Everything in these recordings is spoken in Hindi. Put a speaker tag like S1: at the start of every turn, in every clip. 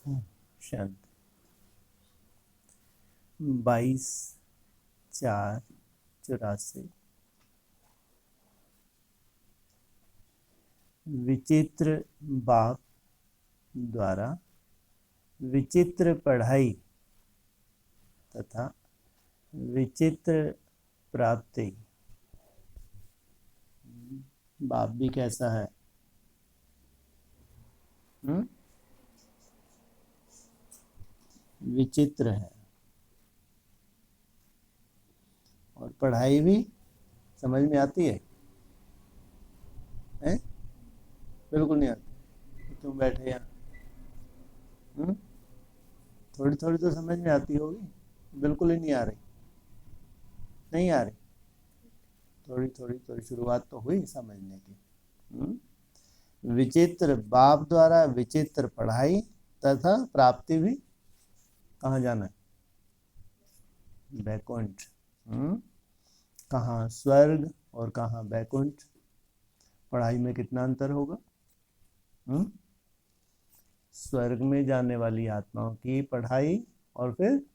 S1: शांति। 22/4/84। विचित्र बाप द्वारा विचित्र पढ़ाई तथा विचित्र प्राप्ति। बाप भी कैसा है? विचित्र है। और पढ़ाई भी समझ में आती है? बिल्कुल नहीं आती। तुम बैठे यहाँ, थोड़ी थोड़ी तो समझ में आती होगी, बिल्कुल ही नहीं आ रही। नहीं आ रही, थोड़ी थोड़ी तो शुरुआत तो हुई समझने की। विचित्र बाप द्वारा विचित्र पढ़ाई तथा प्राप्ति भी। कहाँ जाना है? बैकुंठ। कहाँ स्वर्ग और कहाँ बैकुंठ? पढ़ाई में कितना अंतर होगा? स्वर्ग में जाने वाली आत्माओं की पढ़ाई और फिर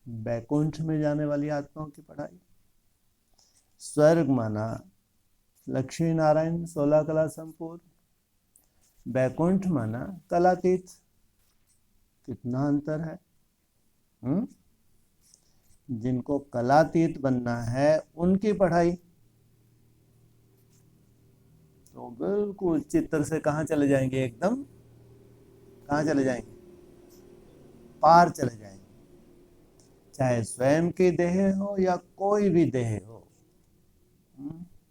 S1: बैकुंठ में जाने वाली आत्माओं की पढ़ाई। स्वर्ग माना लक्ष्मी नारायण 16 कला संपूर्ण, बैकुंठ माना कलातीत। कितना अंतर है? जिनको कलातीत बनना है उनकी पढ़ाई तो बिल्कुल चित्र से कहाँ चले जाएंगे? एकदम कहाँ चले जाएंगे? पार चले जाएंगे। चाहे स्वयं की देह हो या कोई भी देह हो,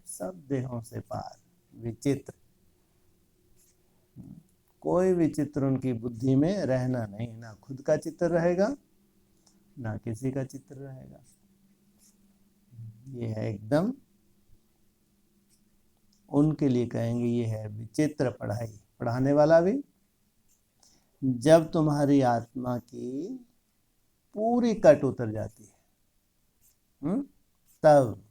S1: सब देहों से पार। विचित्र। कोई भी चित्र उनकी बुद्धि में रहना नहीं, ना खुद का चित्र रहेगा ना किसी का चित्र रहेगा। ये है एकदम, उनके लिए कहेंगे ये है विचित्र पढ़ाई। पढ़ाने वाला भी, जब तुम्हारी आत्मा की पूरी कट उतर जाती है, तब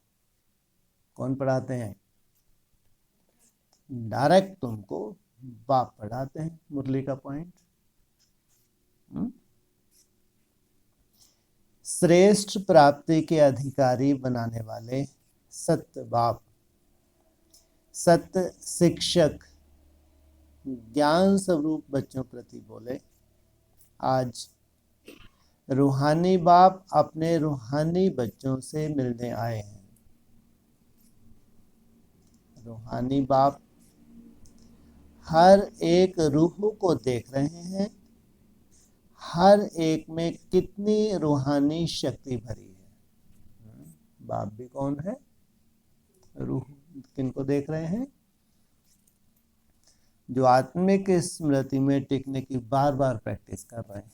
S1: कौन पढ़ाते हैं? डायरेक्ट तुमको बाप पढ़ाते हैं। मुरली का पॉइंट। श्रेष्ठ प्राप्ति के अधिकारी बनाने वाले सत्य बाप, सत्य शिक्षक ज्ञान स्वरूप बच्चों प्रति बोले, आज रूहानी बाप अपने रूहानी बच्चों से मिलने आए हैं। रूहानी बाप हर एक रूह को देख रहे हैं, हर एक में कितनी रूहानी शक्ति भरी है। बाप भी कौन है? रूह। किनको देख रहे हैं? जो आत्मिक स्मृति में टिकने की बार बार प्रैक्टिस कर रहे हैं।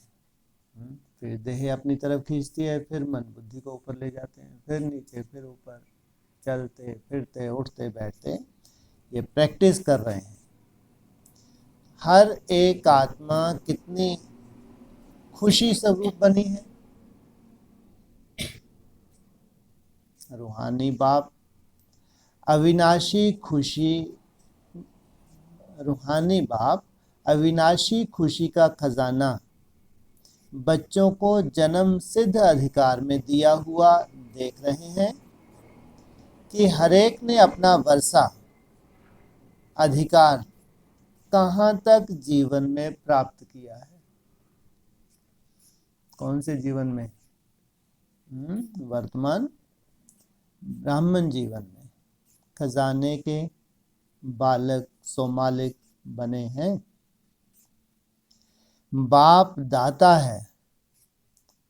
S1: फिर देह अपनी तरफ खींचती है, फिर मन बुद्धि को ऊपर ले जाते हैं, फिर नीचे, फिर ऊपर, चलते फिरते उठते बैठते ये प्रैक्टिस कर रहे हैं। हर एक आत्मा कितनी खुशी स्वरूप बनी है। रूहानी बाप अविनाशी खुशी, रूहानी बाप अविनाशी खुशी का खजाना बच्चों को जन्म सिद्ध अधिकार में दिया हुआ देख रहे हैं कि हरेक ने अपना वर्षा अधिकार कहाँ तक जीवन में प्राप्त किया है। कौन से जीवन में? वर्तमान ब्राह्मण जीवन में खजाने के बालक सोमालिक बने हैं। बाप दाता है,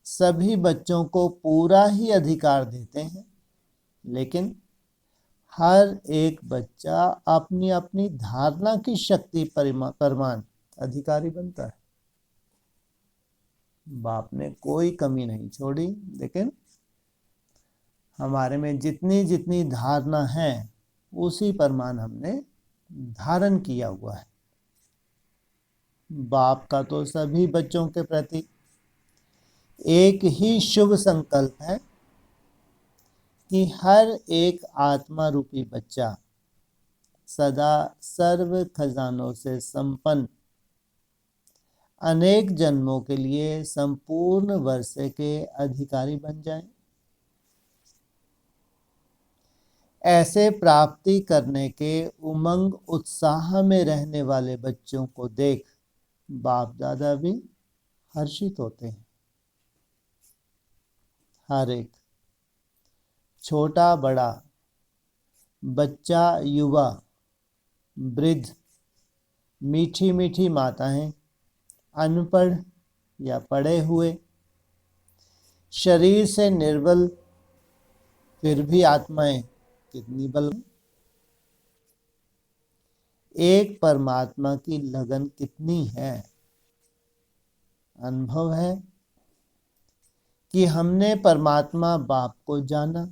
S1: सभी बच्चों को पूरा ही अधिकार देते हैं, लेकिन हर एक बच्चा अपनी अपनी धारणा की शक्ति परमान अधिकारी बनता है। बाप ने कोई कमी नहीं छोड़ी, लेकिन हमारे में जितनी जितनी धारणा है उसी परमान हमने धारण किया हुआ है। बाप का तो सभी बच्चों के प्रति एक ही शुभ संकल्प है कि हर एक आत्मा रूपी बच्चा सदा सर्व खजानों से संपन्न अनेक जन्मों के लिए संपूर्ण वर्षे के अधिकारी बन जाएं। ऐसे प्राप्ति करने के उमंग उत्साह में रहने वाले बच्चों को देख बाप दादा भी हर्षित होते हैं। हर एक छोटा बड़ा, बच्चा युवा, वृद्ध, मीठी मीठी माताएं, अनपढ़ या पढ़े हुए, शरीर से निर्बल फिर भी आत्माएं कितनी बल, एक परमात्मा की लगन कितनी है। अनुभव है कि हमने परमात्मा बाप को जाना,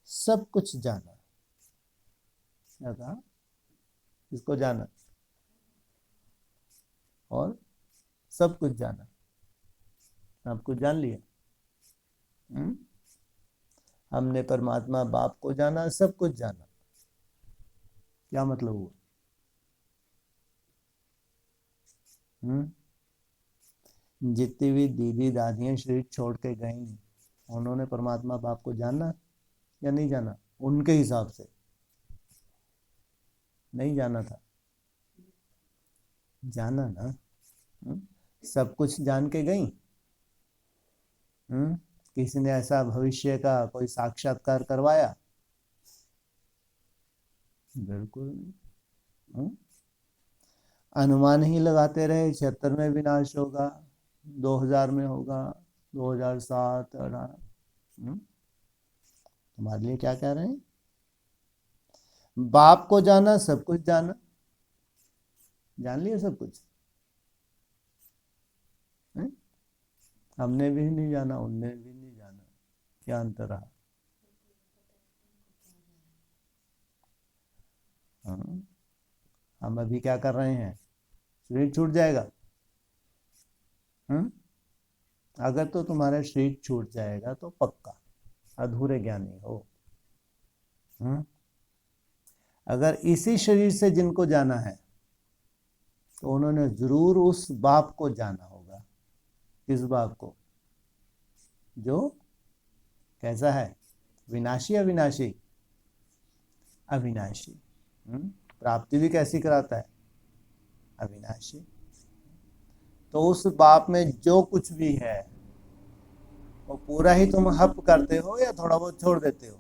S1: सब कुछ जाना। क्या कहा? इसको जाना और सब कुछ जाना। सब कुछ जान लिया। हमने परमात्मा बाप को जाना, सब कुछ जाना। क्या मतलब हुआ? जितनी भी दीदी दादियां शरीर छोड़ के गई, उन्होंने परमात्मा बाप को जाना या नहीं जाना? उनके हिसाब से नहीं जाना था, जाना ना। सब कुछ जान के गई। किसी ने ऐसा भविष्य का कोई साक्षात्कार करवाया? बिल्कुल नहीं। अनुमान ही लगाते रहे, 76 में विनाश होगा, 2000 में होगा, 2007, 18। तुम्हारे लिए क्या कह रहे हैं? बाप को जाना, सब कुछ जाना। जान लिया सब कुछ। हमने भी नहीं जाना, उनने भी नहीं जाना। क्या अंतर रहा? हम अभी क्या कर रहे हैं? शरीर छूट जाएगा। अगर तो तुम्हारा शरीर छूट जाएगा तो पक्का अधूरे ज्ञानी हो। अगर इसी शरीर से जिनको जाना है तो उन्होंने जरूर उस बाप को जाना होगा। किस बाप को? जो कैसा है? विनाशी अविनाशी? अविनाशी। प्राप्ति भी कैसी कराता है? अविनाशी। तो उस बाप में जो कुछ भी है वो पूरा ही तुम हप करते हो या थोड़ा बहुत छोड़ देते हो?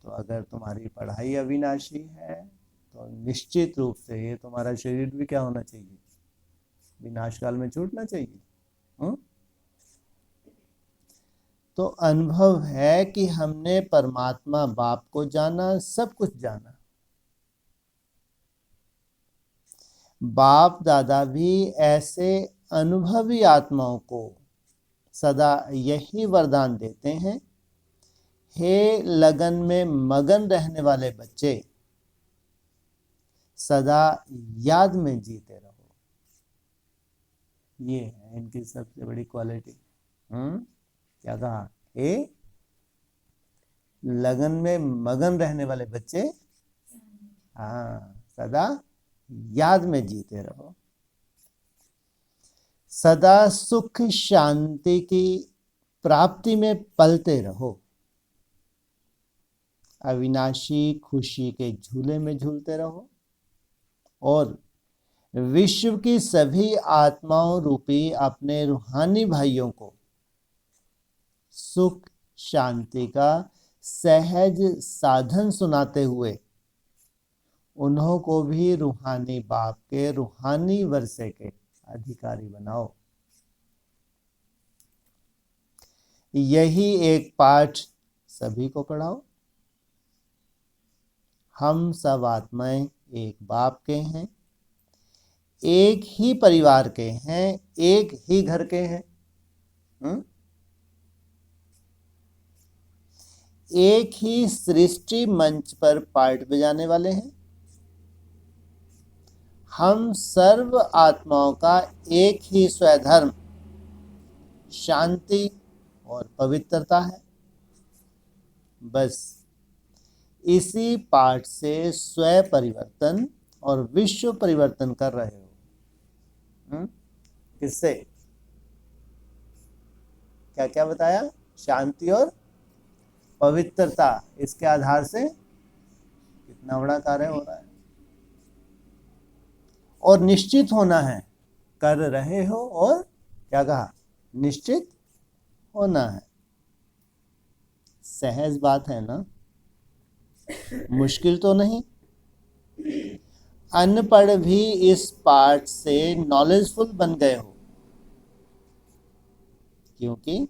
S1: तो अगर तुम्हारी पढ़ाई अविनाशी है तो निश्चित रूप से ये तुम्हारा शरीर भी क्या होना चाहिए? विनाश काल में छूटना चाहिए। तो अनुभव है कि हमने परमात्मा बाप को जाना, सब कुछ जाना। बाप दादा भी ऐसे अनुभवी आत्माओं को सदा यही वरदान देते हैं, हे लगन में मगन रहने वाले बच्चे, सदा याद में जीते रहो। ये है इनकी सबसे बड़ी क्वालिटी। क्या कहा? हे लगन में मगन रहने वाले बच्चे, सदा याद में जीते रहो। सदा सुख शांति की प्राप्ति में पलते रहो। अविनाशी खुशी के झूले में झूलते रहो और विश्व की सभी आत्माओं रूपी अपने रूहानी भाइयों को सुख शांति का सहज साधन सुनाते हुए उन्हों को भी रूहानी बाप के रूहानी वर्षे के अधिकारी बनाओ। यही एक पाठ सभी को पढ़ाओ। हम सब आत्माएं एक बाप के हैं, एक ही परिवार के हैं, एक ही घर के हैं। एक ही सृष्टि मंच पर पार्ट बजाने वाले हैं। हम सर्व आत्माओं का एक ही स्वधर्म शांति और पवित्रता है। बस इसी पाठ से स्व परिवर्तन और विश्व परिवर्तन कर रहे हो। किससे? क्या क्या बताया? शांति और पवित्रता, इसके आधार से कितना बड़ा कार्य हो रहा है। और निश्चित होना है, कर रहे हो, और क्या कहा? निश्चित होना है। सहज बात है ना, मुश्किल तो नहीं। अनपढ़ भी इस पाठ से नॉलेजफुल बन गए हो, क्योंकि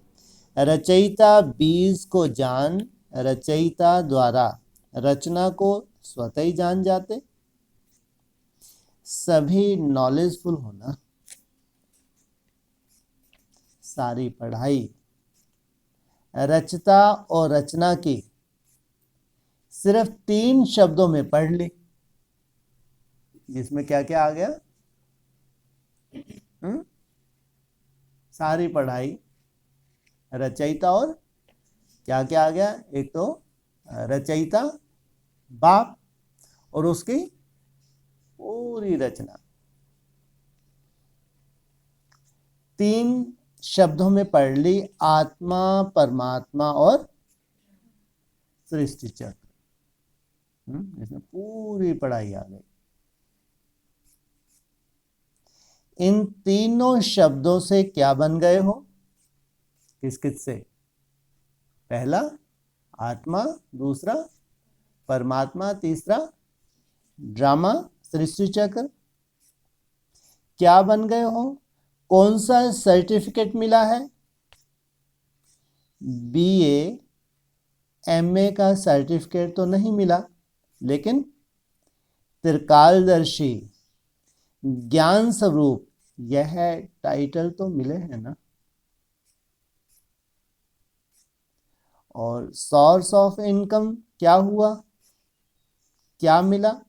S1: रचयिता बीज को जान रचयिता द्वारा रचना को स्वतः ही जान जाते। सभी नॉलेजफुल होना। सारी पढ़ाई रचता और रचना की सिर्फ 3 शब्दों में पढ़ ली, जिसमें क्या क्या आ गया? सारी पढ़ाई रचयिता और क्या क्या आ गया? एक तो रचयिता बाप और उसकी पूरी रचना। 3 शब्दों में पढ़ ली, आत्मा, परमात्मा और सृष्टि चक्र। इसमें पूरी पढ़ाई आ गई। इन तीनों शब्दों से क्या बन गए हो? किस किस से? पहला आत्मा, दूसरा परमात्मा, तीसरा ड्रामा सृष्टि चक्र। क्या बन गए हो? कौन सा सर्टिफिकेट मिला है? बीए एमए का सर्टिफिकेट तो नहीं मिला, लेकिन त्रिकालदर्शी ज्ञान स्वरूप यह टाइटल तो मिले हैं ना। और सोर्स ऑफ इनकम क्या हुआ? क्या मिला?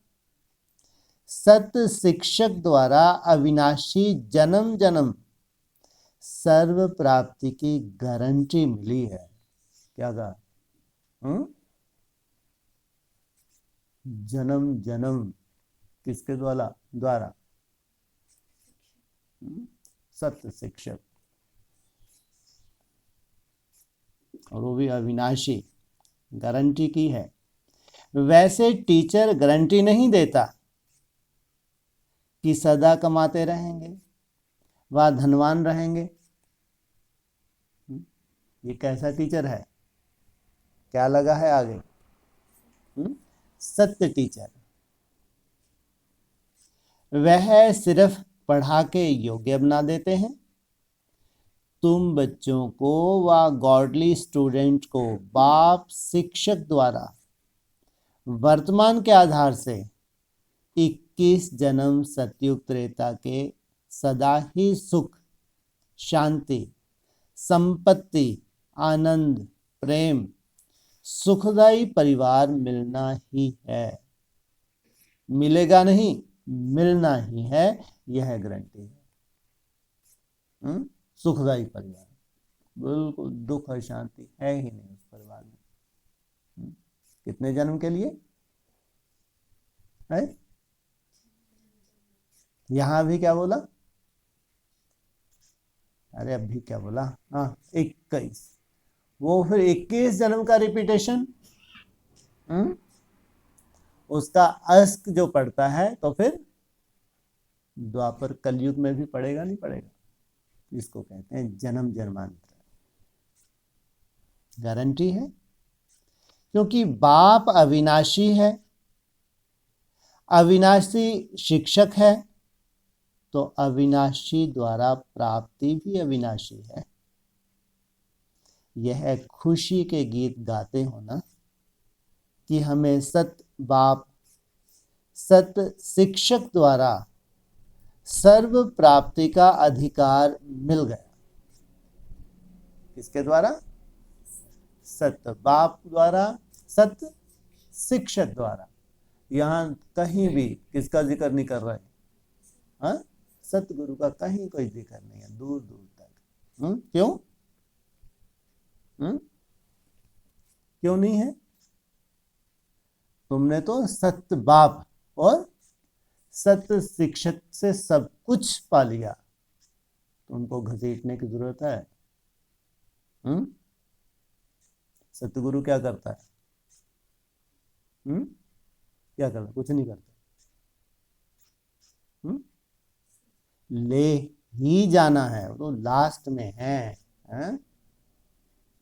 S1: सत्य शिक्षक द्वारा अविनाशी जन्म जन्म सर्व प्राप्ति की गारंटी मिली है। क्या कहा? जन्म जन्म किसके द्वारा? सत्य शिक्षक, और वो भी अविनाशी गारंटी की है। वैसे टीचर गारंटी नहीं देता कि सदा कमाते रहेंगे व धनवान रहेंगे। ये कैसा टीचर है? क्या लगा है आगे? सत्य टीचर। वह सिर्फ पढ़ा के योग्य बना देते हैं। तुम बच्चों को व गॉडली स्टूडेंट को बाप शिक्षक द्वारा वर्तमान के आधार से 21 जन्म सतयुग त्रेता के सदा ही सुख, शांति, संपत्ति, आनंद, प्रेम, सुखदायी परिवार मिलना ही है। मिलेगा नहीं, मिलना ही है, यह गारंटी है। सुखदायी परिवार, बिल्कुल दुख और शांति है ही नहीं उस परिवार में। कितने जन्म के लिए है? यहां भी क्या बोला? अरे अभी क्या बोला? हाँ, 21। वो फिर 21 जन्म का रिपीटेशन, उसका अस्क जो पड़ता है तो फिर द्वापर कलयुग में भी पड़ेगा, नहीं पड़ेगा? इसको कहते हैं जन्म जन्मांतर। गारंटी है, क्योंकि बाप अविनाशी है, अविनाशी शिक्षक है, तो अविनाशी द्वारा प्राप्ति भी अविनाशी है। यह खुशी के गीत गाते हो ना कि हमें सत्य बाप, सत्य शिक्षक द्वारा सर्व प्राप्ति का अधिकार मिल गया। किसके द्वारा? सत्य बाप द्वारा, सत्य शिक्षक द्वारा। यहां कहीं भी किसका जिक्र नहीं कर रहे? हाँ, सतगुरु का कहीं कोई जिक्र नहीं है, दूर दूर तक। क्यों? क्यों नहीं है? तुमने तो सत्य बाप और सत शिक्षक से सब कुछ पा लिया तो उनको घसीटने की जरूरत है? सतगुरु क्या करता है? क्या करता? कुछ नहीं करता। ले ही जाना है, तो लास्ट में है,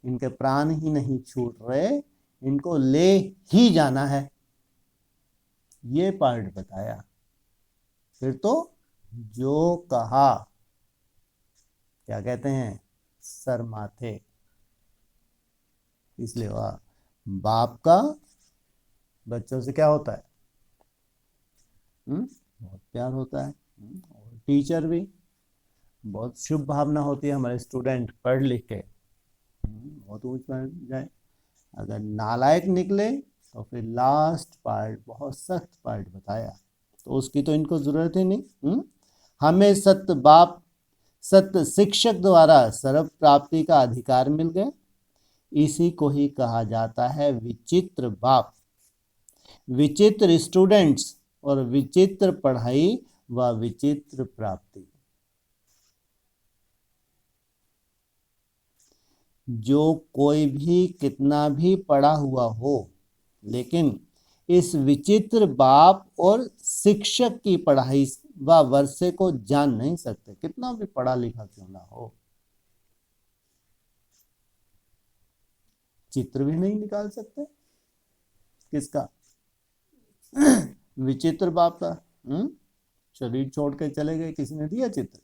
S1: इनके प्राण ही नहीं छूट रहे, इनको ले ही जाना है, ये पार्ट बताया। फिर तो जो कहा, क्या कहते हैं, सर माथे। इसलिए वह बाप का बच्चों से क्या होता है? बहुत प्यार होता है। और टीचर भी बहुत शुभ भावना होती है, हमारे स्टूडेंट पढ़ लिख के बहुत ऊंच बन जाए। अगर नालायक निकले तो फिर लास्ट पार्ट बहुत सख्त पार्ट बताया, तो उसकी तो इनको जरूरत ही नहीं। हमें सत्य बाप सत्य शिक्षक द्वारा सर्व प्राप्ति का अधिकार मिल गया, इसी को ही कहा जाता है विचित्र बाप, विचित्र स्टूडेंट्स और विचित्र पढ़ाई व विचित्र प्राप्ति। जो कोई भी कितना भी पढ़ा हुआ हो, लेकिन इस विचित्र बाप और शिक्षक की पढ़ाई व वर्षे को जान नहीं सकते, कितना भी पढ़ा लिखा क्यों ना हो। चित्र भी नहीं निकाल सकते। किसका? विचित्र बाप का। शरीर छोड़ के चले गए, किसी ने दिया चित्र?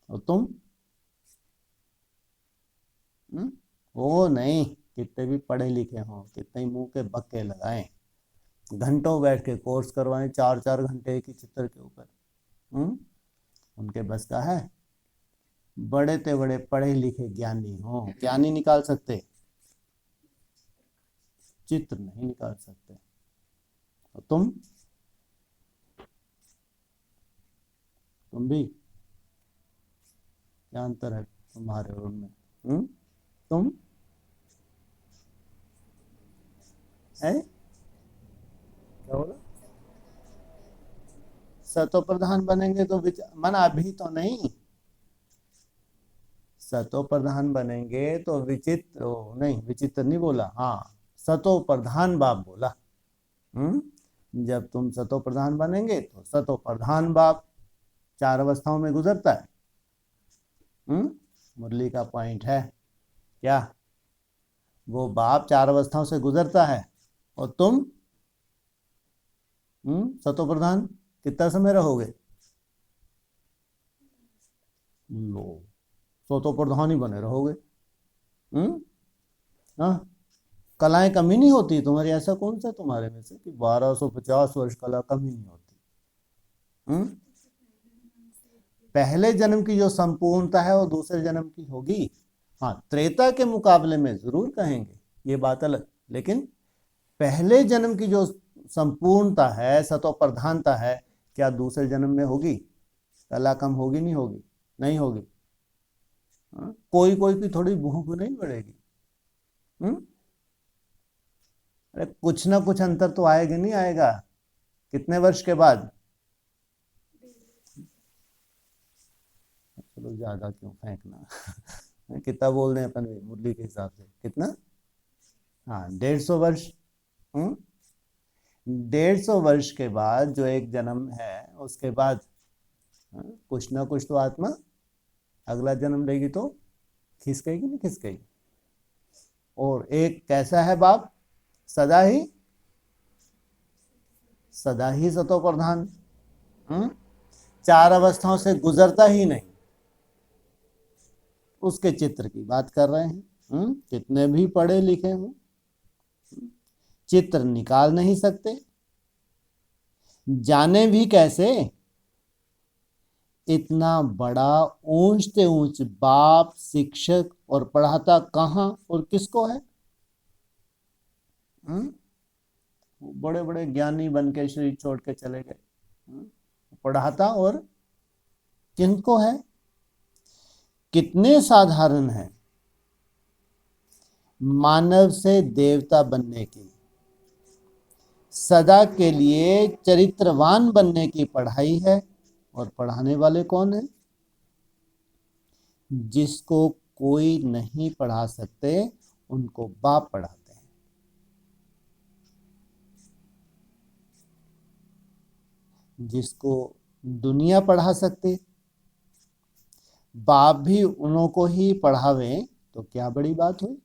S1: और तुम? वो नहीं, कितने भी पढ़े लिखे हों, कितने ही मुंह के बक्के लगाएं, घंटों बैठ के कोर्स करवाएं, 4-4 घंटे एक ही चित्र के ऊपर, उनके बस का है? बड़े ते बड़े पढ़े लिखे ज्ञानी हो, क्या नहीं निकाल सकते? चित्र नहीं निकाल सकते। तो तुम भी, क्या अंतर है तुम्हारे और उनमें? तुम है क्या बोला? सतो प्रधान बनेंगे तो मन अभी तो नहीं, सतो प्रधान बनेंगे तो विचित्र नहीं, विचित्र नहीं बोला, हाँ सतो प्रधान बाप बोला। जब तुम सतो प्रधान बनेंगे तो सतो प्रधान बाप 4 अवस्थाओं में गुजरता है। मुरली का पॉइंट है क्या? वो बाप 4 अवस्थाओं से गुजरता है और तुम सतो प्रधान कितना समय रहोगे? लो, सतो प्रधान ही बने रहोगे। हाँ, कलाएं कमी नहीं होती तुम्हारी, ऐसा कौन सा तुम्हारे में से कि 1250 वर्ष कला कमी नहीं होती? पहले जन्म की जो संपूर्णता है वो दूसरे जन्म की होगी। हाँ, त्रेता के मुकाबले में जरूर कहेंगे, ये बात अलग, लेकिन पहले जन्म की जो संपूर्णता है, सतो प्रधानता है, क्या दूसरे जन्म में होगी? कला कम होगी? नहीं होगी? नहीं होगी। कोई कोई की थोड़ी भूख नहीं बढ़ेगी। अरे कुछ ना कुछ अंतर तो आएगा, नहीं आएगा? कितने वर्ष के बाद? चलो ज्यादा क्यों फेंकना। कितना बोल रहे हैं अपन मुरली के हिसाब से? कितना? हाँ, 150 वर्ष। 150 वर्ष के बाद जो एक जन्म है, उसके बाद कुछ ना कुछ तो आत्मा अगला जन्म लेगी, तो खिसकेगी नहीं खिसकेगी? और एक कैसा है बाप? सदा ही सतो प्रधान, 4 अवस्थाओं से गुजरता ही नहीं, उसके चित्र की बात कर रहे हैं। कितने भी पढ़े लिखे हों, चित्र निकाल नहीं सकते। जाने भी कैसे? इतना बड़ा ऊंच से ऊंच बाप, शिक्षक, और पढ़ाता कहाँ और किसको है? बड़े बड़े ज्ञानी बन के शरीर छोड़ के चले गए, पढ़ाता और किनको है? कितने साधारण है मानव से देवता बनने की, सदा के लिए चरित्रवान बनने की पढ़ाई है। और पढ़ाने वाले कौन है? जिसको कोई नहीं पढ़ा सकते उनको बाप पढ़ाते हैं। जिसको दुनिया पढ़ा सकते, बाप भी उन्हों को ही पढ़ावे तो क्या बड़ी बात हुई।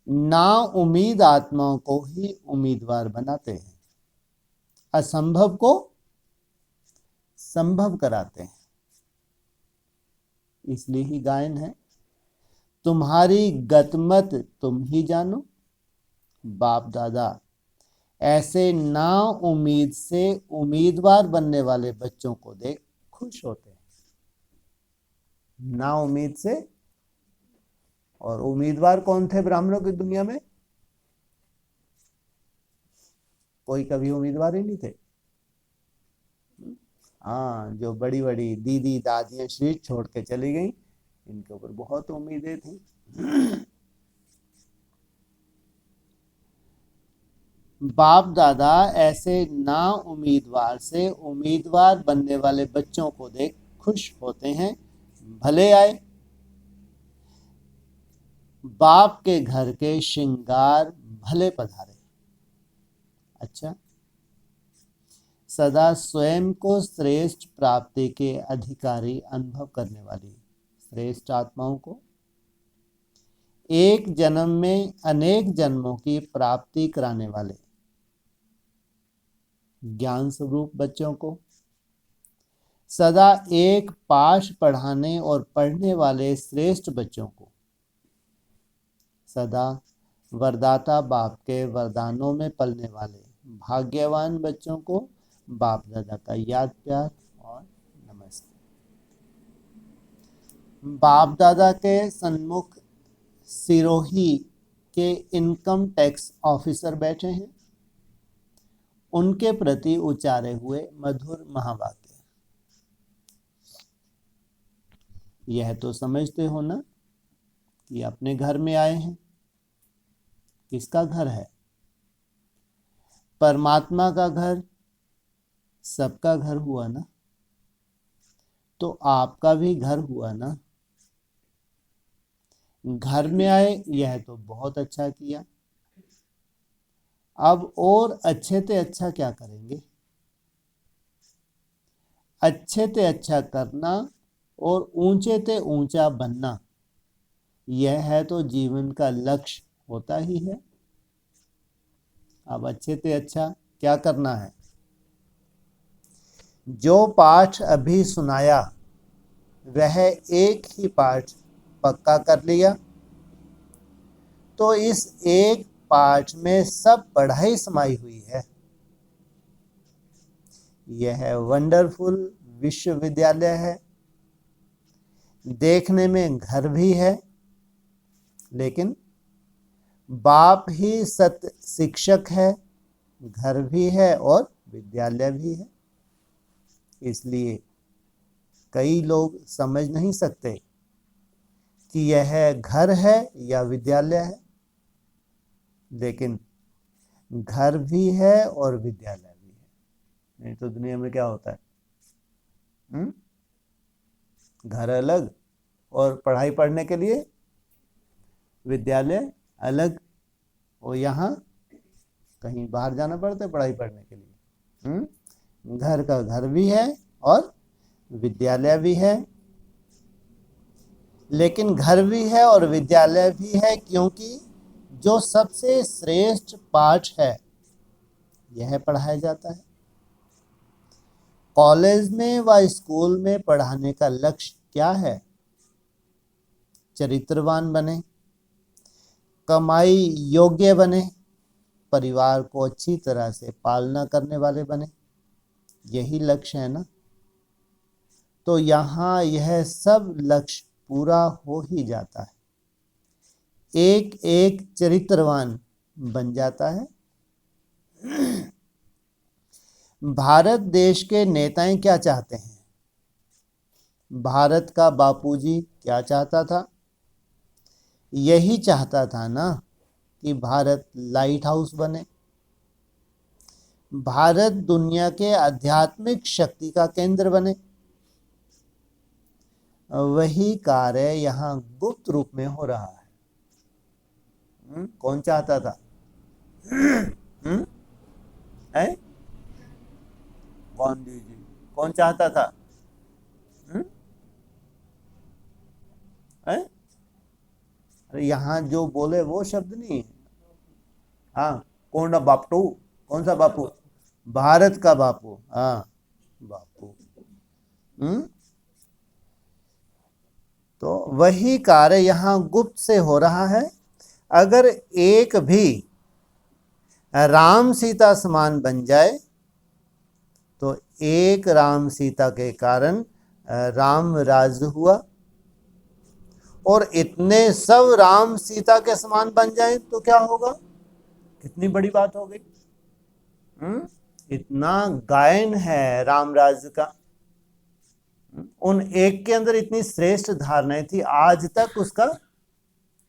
S1: ना उम्मीद आत्माओं को ही उम्मीदवार बनाते हैं, असंभव को संभव कराते हैं। इसलिए ही गायन है, तुम्हारी गतमत तुम ही जानो। बाप दादा ऐसे ना उम्मीद से उम्मीदवार बनने वाले बच्चों को देख खुश होते हैं। ना उम्मीद से, और उम्मीदवार कौन थे ब्राह्मणों की दुनिया में? कोई कभी उम्मीदवार ही नहीं थे। हाँ, जो बड़ी बड़ी दीदी दादियां शरीर छोड़ के चली गई, इनके ऊपर बहुत उम्मीदें थी। बाप दादा ऐसे ना उम्मीदवार से उम्मीदवार बनने वाले बच्चों को देख खुश होते हैं। भले आए बाप के घर के श्रृंगार, भले पधारे। अच्छा, सदा स्वयं को श्रेष्ठ प्राप्ति के अधिकारी अनुभव करने वाली श्रेष्ठ आत्माओं को एक जन्म में अनेक जन्मों की प्राप्ति कराने वाले ज्ञान स्वरूप बच्चों को सदा एक पाठ पढ़ाने और पढ़ने वाले श्रेष्ठ बच्चों को सदा वरदाता बाप के वरदानों में पलने वाले भाग्यवान बच्चों को बाप दादा का याद प्यार और नमस्ते। बाप दादा के सन्मुख सिरोही के इनकम टैक्स ऑफिसर बैठे हैं। उनके प्रति उच्चारे हुए मधुर महावाक्य, यह तो समझते हो ना कि अपने घर में आए हैं। किसका घर है? परमात्मा का घर, सबका घर हुआ ना, तो आपका भी घर हुआ ना। घर में आए, यह तो बहुत अच्छा किया। अब और अच्छे से अच्छा क्या करेंगे? अच्छे से अच्छा करना और ऊंचे से ऊंचा बनना, यह है तो जीवन का लक्ष्य होता ही है। अब अच्छे से अच्छा क्या करना है? जो पाठ अभी सुनाया वह एक ही पाठ पक्का कर लिया तो इस एक पाठ में सब पढ़ाई समाई हुई है। यह वंडरफुल विश्वविद्यालय है। देखने में घर भी है, लेकिन बाप ही सत्य शिक्षक है। घर भी है और विद्यालय भी है। इसलिए कई लोग समझ नहीं सकते कि यह घर है या विद्यालय है, लेकिन घर भी है और विद्यालय भी है। नहीं तो दुनिया में क्या होता है? घर अलग और पढ़ाई पढ़ने के लिए विद्यालय अलग, और यहाँ कहीं बाहर जाना पड़ता है पढ़ाई पढ़ने के लिए। घर का घर भी है और विद्यालय भी है, लेकिन घर भी है और विद्यालय भी है क्योंकि जो सबसे श्रेष्ठ पाठ है यह पढ़ाया जाता है। कॉलेज में व स्कूल में पढ़ाने का लक्ष्य क्या है? चरित्रवान बने, कमाई योग्य बने, परिवार को अच्छी तरह से पालना करने वाले बने। यही लक्ष्य है ना। तो यहाँ यह सब लक्ष्य पूरा हो ही जाता है। एक एक चरित्रवान बन जाता है। भारत देश के नेताएं क्या चाहते हैं? भारत का बापूजी क्या चाहता था? यही चाहता था ना कि भारत लाइट हाउस बने, भारत दुनिया के आध्यात्मिक शक्ति का केंद्र बने, वही कार्य यहाँ गुप्त रूप में हो रहा है। कौन चाहता था? है गांधी जी। कौन चाहता था? है? अरे यहाँ जो बोले वो शब्द नहीं। हाँ, कौन बापू? कौन सा बापू? भारत का बापू। हाँ, बापू। तो वही कार्य यहाँ गुप्त से हो रहा है। अगर एक भी राम सीता समान बन जाए तो एक राम सीता के कारण राम राज हुआ, और इतने सब राम सीता के समान बन जाए तो क्या होगा? कितनी बड़ी बात हो गई। इतना गायन है राम राज्य का, उन एक के अंदर इतनी श्रेष्ठ धारणाएं थी, आज तक उसका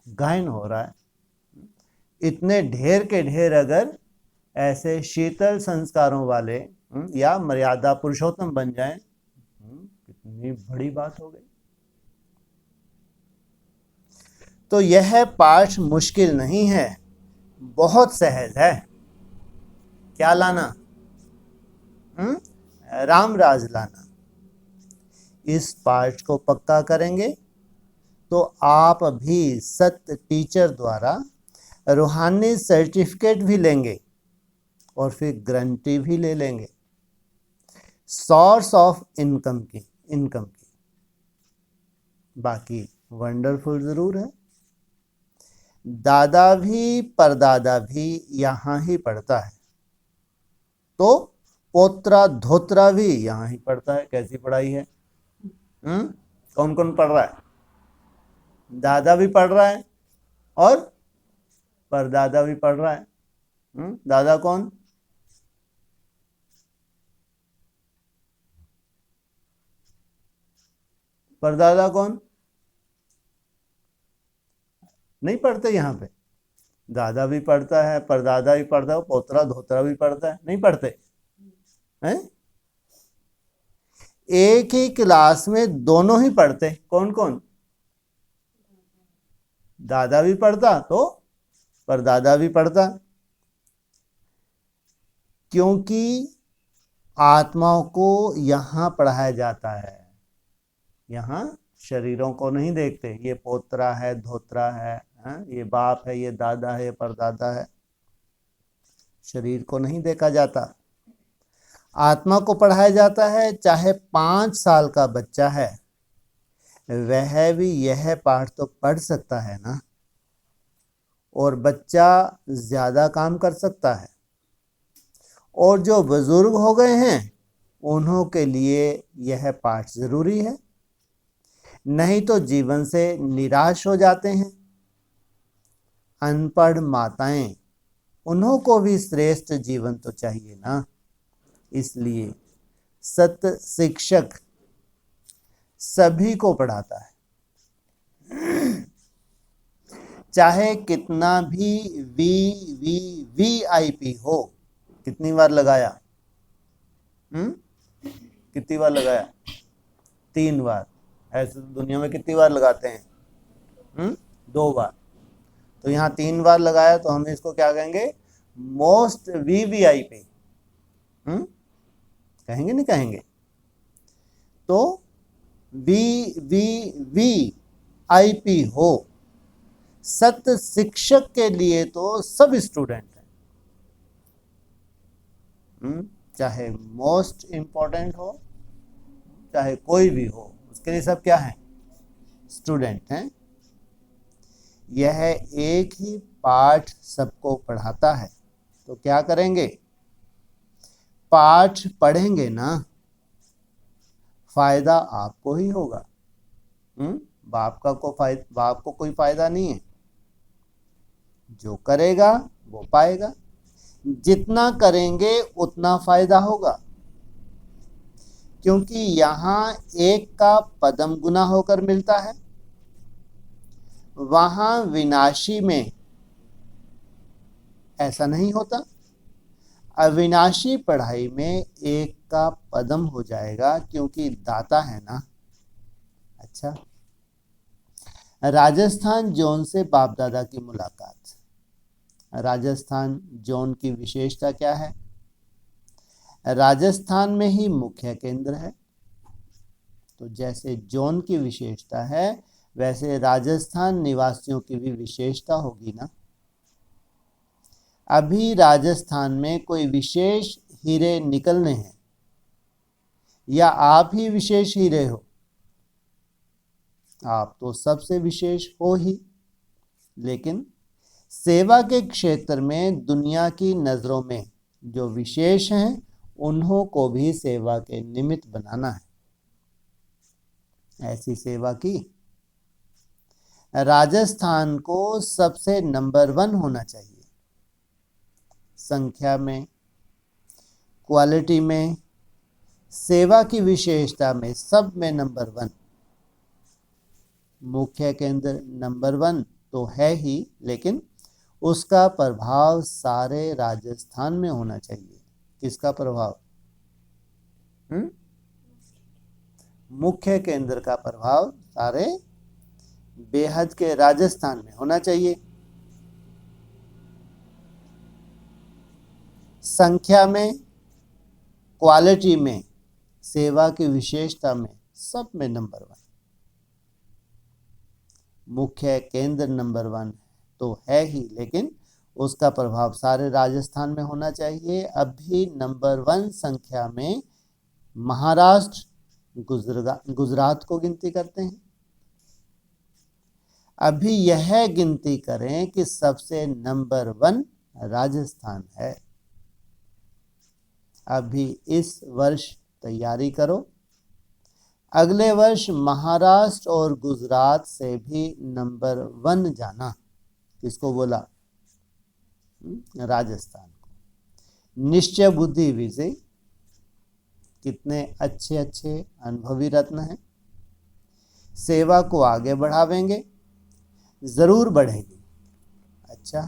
S1: गायन हो रहा है। इतने ढेर के ढेर अगर ऐसे शीतल संस्कारों वाले या मर्यादा पुरुषोत्तम बन जाएं, कितनी बड़ी बात हो गई। तो यह पाठ मुश्किल नहीं है, बहुत सहज है। क्या लाना? राम राज लाना। इस पाठ को पक्का करेंगे तो आप भी सत्य टीचर द्वारा रूहानी सर्टिफिकेट भी लेंगे और फिर गारंटी भी ले लेंगे सोर्स ऑफ इनकम की। बाकी वंडरफुल जरूर है। दादा भी परदादा भी यहाँ ही पढ़ता है, तो पोत्रा धोत्रा भी यहाँ ही पढ़ता है। कैसी पढ़ाई है? कौन कौन पढ़ रहा है? दादा भी पढ़ रहा है और परदादा भी पढ़ रहा है। दादा कौन? परदादा कौन? नहीं पढ़ते यहाँ पे। दादा भी पढ़ता है, परदादा भी पढ़ता है, पोतरा धोतरा भी पढ़ता है। नहीं पढ़ते हैं? एक ही क्लास में दोनों ही पढ़ते। कौन कौन? दादा भी पढ़ता तो परदादा भी पढ़ता, क्योंकि आत्माओं को यहाँ पढ़ाया जाता है। यहाँ शरीरों को नहीं देखते, ये पोतरा है, धोत्रा है, ये बाप है, ये दादा है, ये परदादा है। शरीर को नहीं देखा जाता, आत्मा को पढ़ाया जाता है। चाहे 5 साल का बच्चा है, वह भी यह पाठ तो पढ़ सकता है ना, और बच्चा ज्यादा काम कर सकता है। और जो बुजुर्ग हो गए हैं उन्हों के लिए यह पाठ जरूरी है, नहीं तो जीवन से निराश हो जाते हैं। अनपढ़ माताएं, उन्हों को भी श्रेष्ठ जीवन तो चाहिए ना। इसलिए सत्य शिक्षक सभी को पढ़ाता है, चाहे कितना भी वीआईपी हो। कितनी बार लगाया? कितनी बार लगाया? 3 बार। ऐसे दुनिया में कितनी बार लगाते हैं? 2 बार। तो यहाँ 3 बार लगाया, तो हम इसको क्या कहेंगे? मोस्ट वीवीआईपी कहेंगे, नहीं कहेंगे? तो वीवीवीआईपी हो। सत्य शिक्षक के लिए तो सब स्टूडेंट हैं, चाहे मोस्ट इंपॉर्टेंट हो चाहे कोई भी हो, उसके लिए सब क्या है? स्टूडेंट हैं। यह एक ही पाठ सबको पढ़ाता है। तो क्या करेंगे? पाठ पढ़ेंगे ना, फायदा आपको ही होगा। बाप को कोई फायदा नहीं है। जो करेगा वो पाएगा, जितना करेंगे उतना फायदा होगा, क्योंकि यहाँ एक का पदम गुना होकर मिलता है, वहां विनाशी में ऐसा नहीं होता। अविनाशी पढ़ाई में एक का पदम हो जाएगा क्योंकि दाता है ना। अच्छा, राजस्थान जोन से बाप दादा की मुलाकात। राजस्थान जोन की विशेषता क्या है? राजस्थान में ही मुख्य केंद्र है। तो जैसे जोन की विशेषता है वैसे राजस्थान निवासियों की भी विशेषता होगी ना। अभी राजस्थान में कोई विशेष हीरे निकलने हैं या आप ही विशेष हीरे हो? आप तो सबसे विशेष हो ही, लेकिन सेवा के क्षेत्र में दुनिया की नजरों में जो विशेष हैं उन्हों को भी सेवा के निमित्त बनाना है। ऐसी सेवा की राजस्थान को सबसे नंबर 1 होना चाहिए। संख्या में, क्वालिटी में, सेवा की विशेषता में, सब में नंबर 1। मुख्य केंद्र नंबर 1 तो है ही, लेकिन उसका प्रभाव सारे राजस्थान में होना चाहिए। किसका प्रभाव? मुख्य केंद्र का प्रभाव सारे बेहद के राजस्थान में होना चाहिए। संख्या में, क्वालिटी में, सेवा की विशेषता में, सब में नंबर 1। मुख्य केंद्र नंबर 1 तो है ही, लेकिन उसका प्रभाव सारे राजस्थान में होना चाहिए। अभी नंबर 1 संख्या में महाराष्ट्र, गुजरात को गिनती करते हैं। अभी यह गिनती करें कि सबसे नंबर 1 राजस्थान है। अभी इस वर्ष तैयारी करो, अगले वर्ष महाराष्ट्र और गुजरात से भी नंबर 1 जाना। किसको बोला? राजस्थान को। निश्चय बुद्धि विजय, कितने अच्छे अच्छे अनुभवी रत्न हैं। सेवा को आगे बढ़ावेंगे, जरूर बढ़ेगी। अच्छा,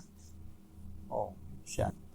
S1: ओम शांति।